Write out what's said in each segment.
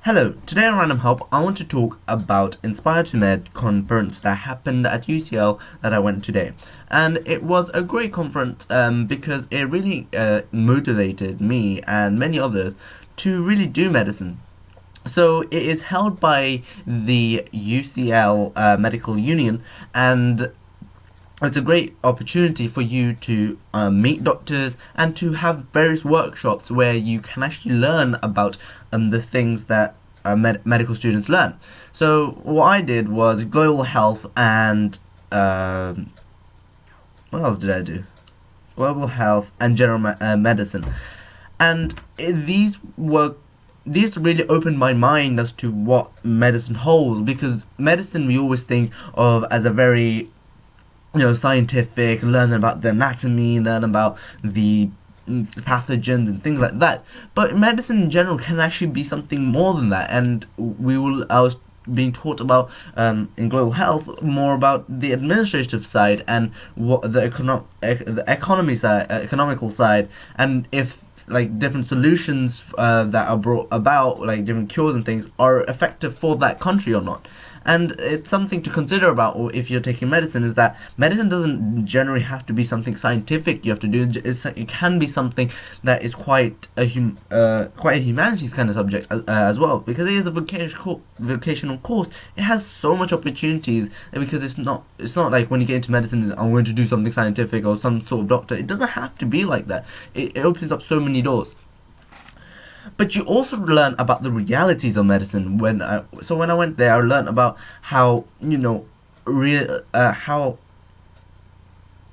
Hello, today on Random Help I want to talk about Inspire2med conference that happened at UCL that I went today. And it was a great conference because it really motivated me and many others to really do medicine. So it is held by the UCL Medical Union, and it's a great opportunity for you to meet doctors and to have various workshops where you can actually learn about the things that medical students learn. So what I did was global health and what else did I do? Global health and general medicine, and these really opened my mind as to what medicine holds, because medicine we always think of as a very scientific, learn about the anatomy, learn about the pathogens and things like that. But medicine in general can actually be something more than that, and I was being taught about in global health more about the administrative side and what the economy side, economical side, and if like different solutions that are brought about, like different cures and things, are effective for that country or not. And it's something to consider about, or if you're taking medicine, is that medicine doesn't generally have to be something scientific you have to do. It can be something that is quite a humanities kind of subject as well, because it is a vocational course. It has so much opportunities, because it's not like when you get into medicine, I'm going to do something scientific or some sort of doctor. It doesn't have to be like that. It opens up so many doors. But you also learn about the realities of medicine. When I went there, I learned about how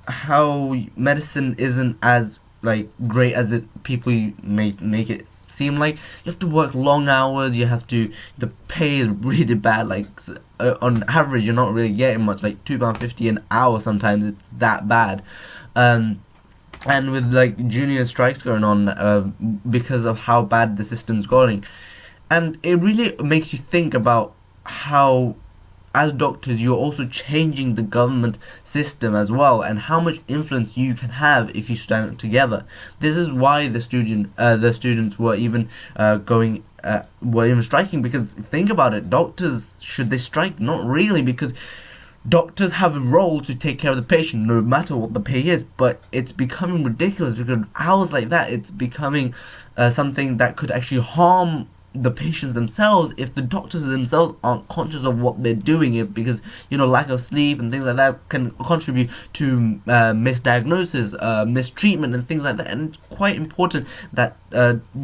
how medicine isn't as like great as people make it seem like. You have to work long hours. The pay is really bad. Like on average, you're not really getting much. Like £2.50 an hour. Sometimes it's that bad. And with like junior strikes going on because of how bad the system's going. And it really makes you think about how, as doctors, you're also changing the government system as well, and how much influence you can have if you stand together. This is why the students were even striking, because think about it, doctors, should they strike? Not really, because doctors have a role to take care of the patient no matter what the pay is, but it's becoming ridiculous because hours like that, it's becoming something that could actually harm the patients themselves if the doctors themselves aren't conscious of what they're doing, because lack of sleep and things like that can contribute to misdiagnosis, mistreatment and things like that. And it's quite important that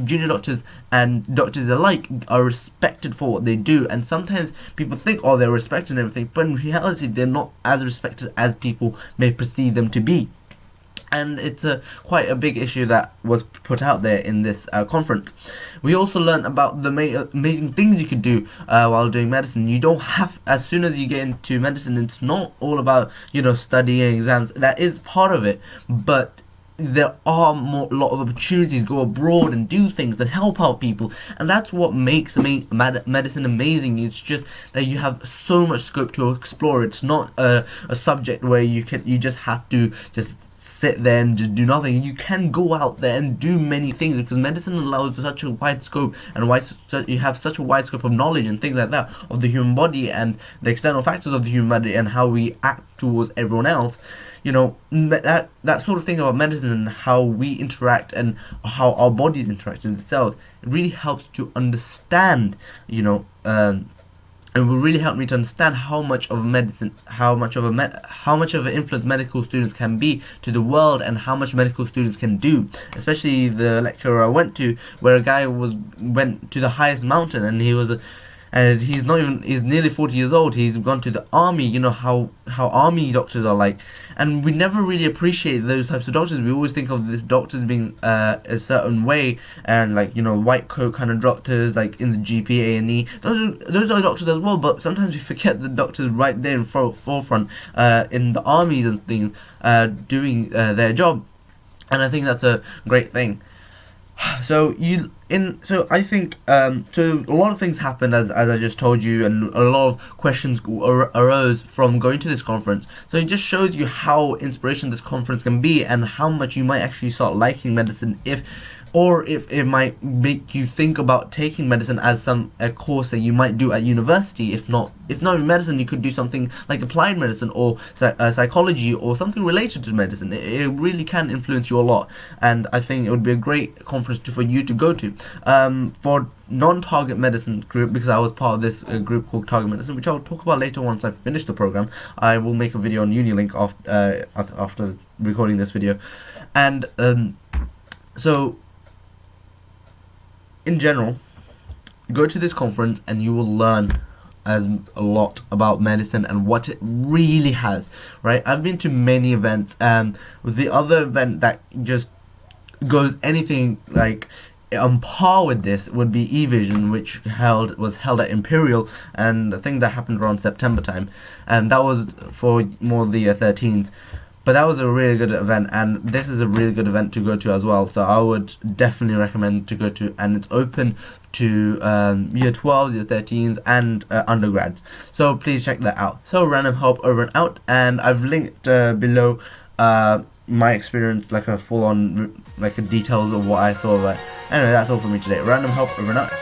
junior doctors and doctors alike are respected for what they do. And sometimes people think, oh, they're respected and everything, but in reality they're not as respected as people may perceive them to be. And it's quite a big issue that was put out there in this conference. We also learned about the amazing things you could do while doing medicine. You don't have, as soon as you get into medicine, it's not all about studying exams. That is part of it, but there are a lot of opportunities. Go abroad and do things that help out people, and that's what makes medicine amazing. It's just that you have so much scope to explore. It's not a subject where you just have to just sit there and just do nothing. You can go out there and do many things, because medicine allows such a wide scope, and you have such a wide scope of knowledge and things like that of the human body and the external factors of the human body and how we act towards everyone else. That sort of thing about medicine and how we interact and how our bodies interact with itself, it really helps to understand, it will really help me to understand how much of medicine, how much of an influence medical students can be to the world, and how much medical students can do. Especially the lecturer I went to, where a guy went to the highest mountain, and he's nearly 40 years old. He's gone to the army. How army doctors are like, and we never really appreciate those types of doctors. We always think of these doctors being a certain way, and white coat kind of doctors, like in the GP, A&E. Those are doctors as well, but sometimes we forget the doctors right there in forefront in the armies and things, doing their job, and I think that's a great thing. So I think so a lot of things happened, as I just told you, and a lot of questions arose from going to this conference. So it just shows you how inspirational this conference can be, and how much you might actually start liking medicine if or if it might make you think about taking medicine as a course that you might do at university. If not in medicine, you could do something like applied medicine or psychology or something related to medicine. It really can influence you a lot, and I think it would be a great conference for you to go to. For non-target medicine group, because I was part of this group called Target Medicine, which I'll talk about later once I finish the program. I will make a video on Unilink after recording this video, and so in general, go to this conference and you will learn a lot about medicine and what it really has, right? I've been to many events, the other event that just goes anything like on par with this would be eVision, which was held at Imperial, and I think that happened around September time, and that was for more the 13s. But that was a really good event, and this is a really good event to go to as well. So I would definitely recommend to go to, and it's open to year 12s, year 13s, and undergrads. So please check that out. So Random Help over and out, and I've linked below my experience, like a full-on, like a details of what I thought about. Anyway, that's all for me today. Random Help over and out.